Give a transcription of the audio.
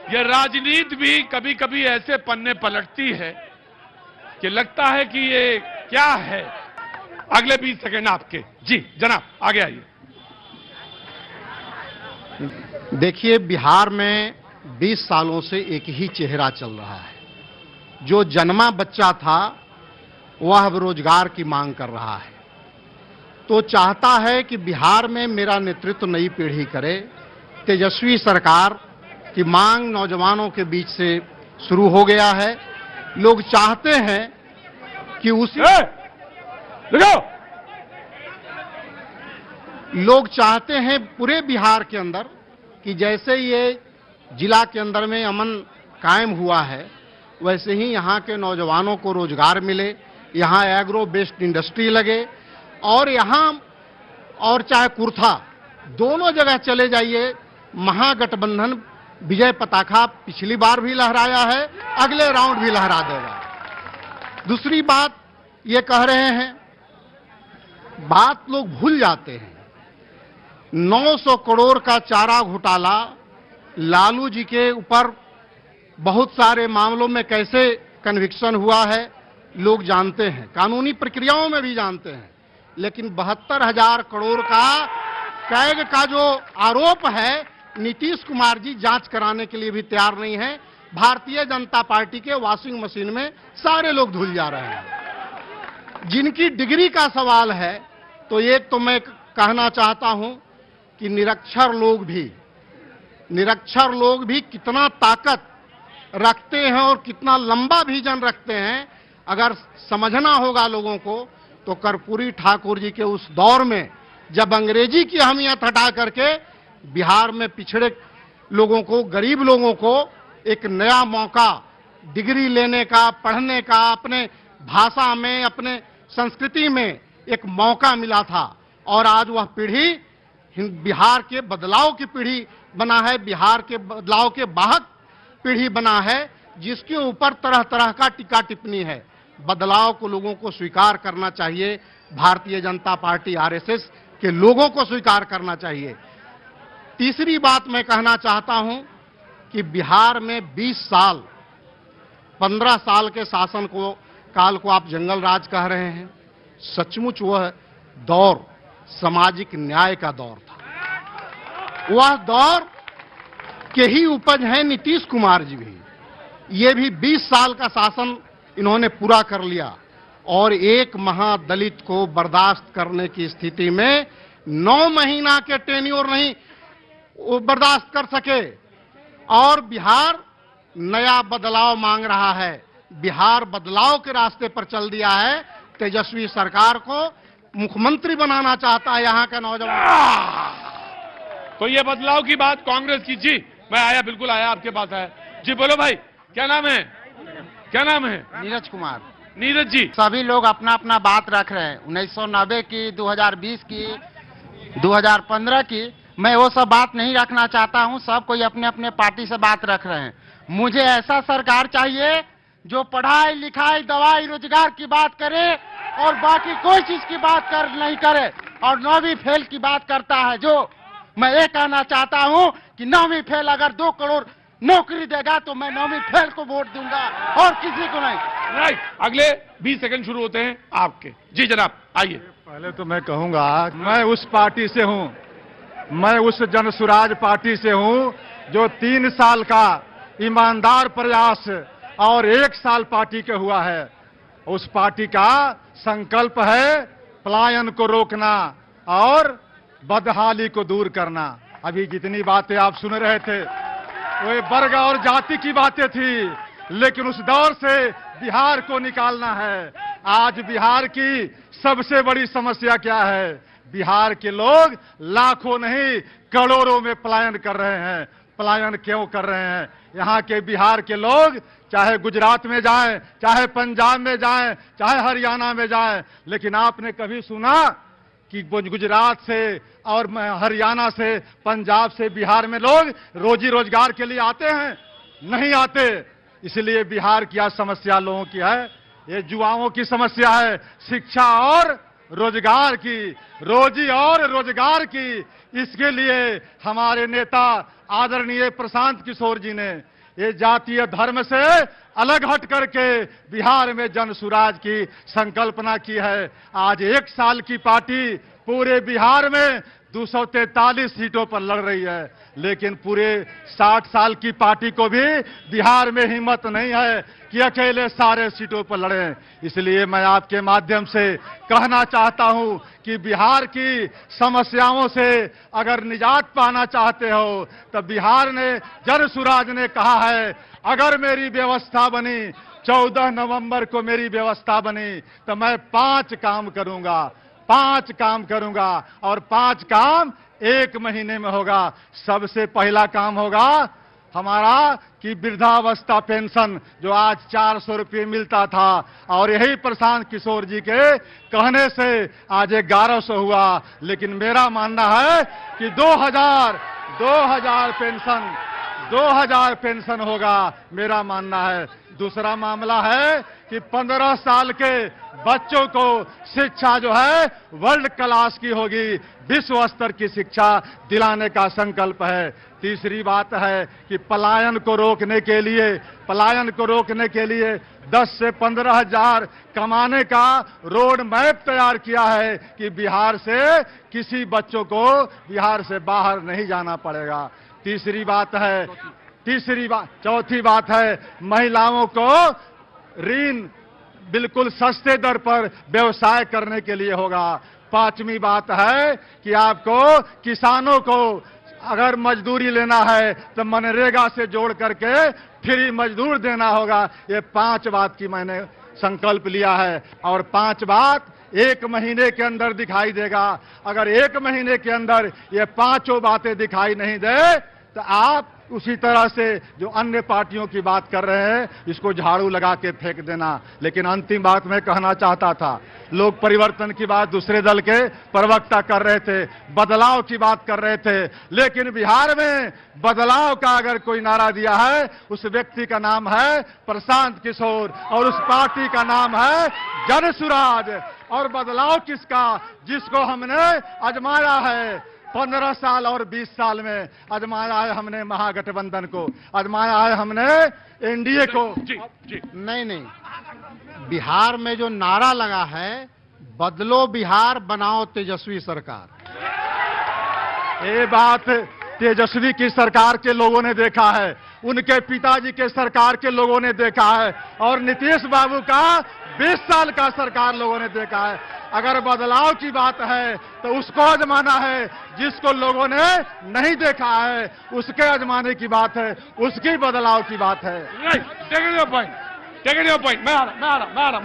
ये राजनीति भी कभी कभी ऐसे पन्ने पलटती है कि लगता है कि ये क्या है। अगले 20 सेकंड आपके। जी जनाब आगे आइए। देखिए, बिहार में 20 सालों से एक ही चेहरा चल रहा है। जो जन्मा बच्चा था वह अब रोजगार की मांग कर रहा है, तो चाहता है कि बिहार में मेरा नेतृत्व नई पीढ़ी करे। तेजस्वी सरकार की मांग नौजवानों के बीच से शुरू हो गया है। लोग चाहते हैं कि लोग चाहते हैं पूरे बिहार के अंदर कि जैसे ये जिला के अंदर में अमन कायम हुआ है, वैसे ही यहाँ के नौजवानों को रोजगार मिले, यहाँ एग्रो बेस्ड इंडस्ट्री लगे, और यहाँ और चाहे कुर्था दोनों जगह चले जाइए, महागठबंधन विजय पताका पिछली बार भी लहराया है, अगले राउंड भी लहरा देगा। दूसरी बात ये कह रहे हैं, बात लोग भूल जाते हैं, 900 करोड़ का चारा घोटाला लालू जी के ऊपर बहुत सारे मामलों में कैसे कन्विक्शन हुआ है लोग जानते हैं, कानूनी प्रक्रियाओं में भी जानते हैं। लेकिन 72,000 करोड़ का कैग का जो आरोप है, नीतीश कुमार जी जांच कराने के लिए भी तैयार नहीं है। भारतीय जनता पार्टी के वॉशिंग मशीन में सारे लोग धुल जा रहे हैं। जिनकी डिग्री का सवाल है, तो एक तो मैं कहना चाहता हूं कि निरक्षर लोग भी कितना ताकत रखते हैं और कितना लंबा विजन रखते हैं, अगर समझना होगा लोगों को, तो कर्पूरी ठाकुर जी के उस दौर में जब अंग्रेजी की अहमियत हटा करके बिहार में पिछड़े लोगों को, गरीब लोगों को एक नया मौका डिग्री लेने का, पढ़ने का, अपने भाषा में, अपने संस्कृति में एक मौका मिला था, और आज वह पीढ़ी बिहार के बदलाव की पीढ़ी बना है, बिहार के बदलाव के वाहक पीढ़ी बना है, जिसके ऊपर तरह तरह का टीका टिप्पणी है। बदलाव को लोगों को स्वीकार करना चाहिए, भारतीय जनता पार्टी आरएसएस के लोगों को स्वीकार करना चाहिए। तीसरी बात मैं कहना चाहता हूं कि बिहार में 20 साल, 15 साल के शासन काल को आप जंगल राज कह रहे हैं, सचमुच वह दौर सामाजिक न्याय का दौर था। वह दौर के ही उपज है नीतीश कुमार जी भी। ये भी 20 साल का शासन इन्होंने पूरा कर लिया, और एक महादलित को बर्दाश्त करने की स्थिति में 9 महीना के टेन्योर नहीं वो बर्दाश्त कर सके, और बिहार नया बदलाव मांग रहा है। बिहार बदलाव के रास्ते पर चल दिया है। तेजस्वी सरकार को मुख्यमंत्री बनाना चाहता है यहाँ का नौजवान। तो ये बदलाव की बात कांग्रेस की। जी मैं आया, बिल्कुल आया, आपके पास आया। जी बोलो भाई, क्या नाम है? क्या नाम है? नीरज कुमार। नीरज जी, सभी लोग अपना अपना बात रख रहे हैं, 1990 की, 2020 की, 2015 की। मैं वो सब बात नहीं रखना चाहता हूं। सब कोई अपने अपने पार्टी से बात रख रहे हैं। मुझे ऐसा सरकार चाहिए जो पढ़ाई लिखाई दवाई रोजगार की बात करे और बाकी कोई चीज की बात नहीं करे, और 9वीं फेल की बात करता है। जो मैं ये कहना चाहता हूं कि 9वीं फेल अगर 2 करोड़ नौकरी देगा तो मैं 9वीं फेल को वोट दूंगा, और किसी को नहीं। राइट, अगले 20 सेकंड शुरू होते हैं आपके। जी जनाब आइए। पहले तो मैं कहूंगा, मैं उस पार्टी से हूं, मैं उस जनसुराज पार्टी से हूं जो 3 साल का ईमानदार प्रयास और 1 साल पार्टी के हुआ है। उस पार्टी का संकल्प है पलायन को रोकना और बदहाली को दूर करना। अभी जितनी बातें आप सुन रहे थे वो वर्ग और जाति की बातें थी, लेकिन उस दौर से बिहार को निकालना है। आज बिहार की सबसे बड़ी समस्या क्या है? बिहार के लोग लाखों नहीं करोड़ों में पलायन कर रहे हैं। पलायन क्यों कर रहे हैं? यहाँ के बिहार के लोग चाहे गुजरात में जाएं, चाहे पंजाब में जाएं, चाहे हरियाणा में जाएं, लेकिन आपने कभी सुना कि गुजरात से और हरियाणा से, पंजाब से बिहार में लोग रोजी रोजगार के लिए आते हैं? नहीं आते। इसलिए बिहार की आज समस्या लोगों की है, ये युवाओं की समस्या है, शिक्षा और रोजगार की, रोजी और रोजगार की। इसके लिए हमारे नेता आदरणीय प्रशांत किशोर जी ने ये जातीय धर्म से अलग हट करके बिहार में जन सुराज की संकल्पना की है। आज 1 साल की पार्टी पूरे बिहार में 243 सीटों पर लड़ रही है, लेकिन पूरे 60 साल की पार्टी को भी बिहार में हिम्मत नहीं है कि अकेले सारे सीटों पर लड़ें। इसलिए मैं आपके माध्यम से कहना चाहता हूं कि बिहार की समस्याओं से अगर निजात पाना चाहते हो तो बिहार ने जन सुराज ने कहा है, अगर मेरी व्यवस्था बनी, 14 नवंबर को मेरी व्यवस्था बनी तो मैं 5 काम करूंगा, 5 काम करूंगा और 5 काम 1 महीने में होगा। सबसे पहला काम होगा हमारा कि वृद्धावस्था पेंशन जो आज 400 रुपये मिलता था और यही प्रशांत किशोर जी के कहने से आज 1100 हुआ, लेकिन मेरा मानना है कि 2000 पेंशन होगा, मेरा मानना है। दूसरा मामला है कि 15 साल के बच्चों को शिक्षा जो है वर्ल्ड क्लास की होगी, विश्व स्तर की शिक्षा दिलाने का संकल्प है। तीसरी बात है कि पलायन को रोकने के लिए 10 से 15 हजार कमाने का रोड मैप तैयार किया है कि बिहार से किसी बच्चों को बिहार से बाहर नहीं जाना पड़ेगा। चौथी बात है महिलाओं को ऋण बिल्कुल सस्ते दर पर व्यवसाय करने के लिए होगा। 5वीं बात है कि आपको किसानों को अगर मजदूरी लेना है तो मनरेगा से जोड़ करके फ्री मजदूर देना होगा। ये 5 बात की मैंने संकल्प लिया है और 5 बात 1 महीने के अंदर दिखाई देगा। अगर 1 महीने के अंदर ये 5 बातें दिखाई नहीं दे तो आप उसी तरह से जो अन्य पार्टियों की बात कर रहे हैं इसको झाड़ू लगा के फेंक देना। लेकिन अंतिम बात मैं कहना चाहता था, लोग परिवर्तन की बात दूसरे दल के प्रवक्ता कर रहे थे, बदलाव की बात कर रहे थे, लेकिन बिहार में बदलाव का अगर कोई नारा दिया है उस व्यक्ति का नाम है प्रशांत किशोर और उस पार्टी का नाम है जन सुराज। और बदलाव किसका? जिसको हमने आजमाया है 15 साल और 20 साल में, आजमाया है हमने महागठबंधन को, आजमाया है हमने एनडीए को। नहीं, बिहार में जो नारा लगा है, बदलो बिहार बनाओ तेजस्वी सरकार, ये बात तेजस्वी की सरकार के लोगों ने देखा है, उनके पिताजी के सरकार के लोगों ने देखा है और नीतीश बाबू का 20 साल का सरकार लोगों ने देखा है। अगर बदलाव की बात है तो उसको आजमाना है, जिसको लोगों ने नहीं देखा है उसके आजमाने की बात है, उसकी बदलाव की बात है। Right. Take it your point. मैं आ रहा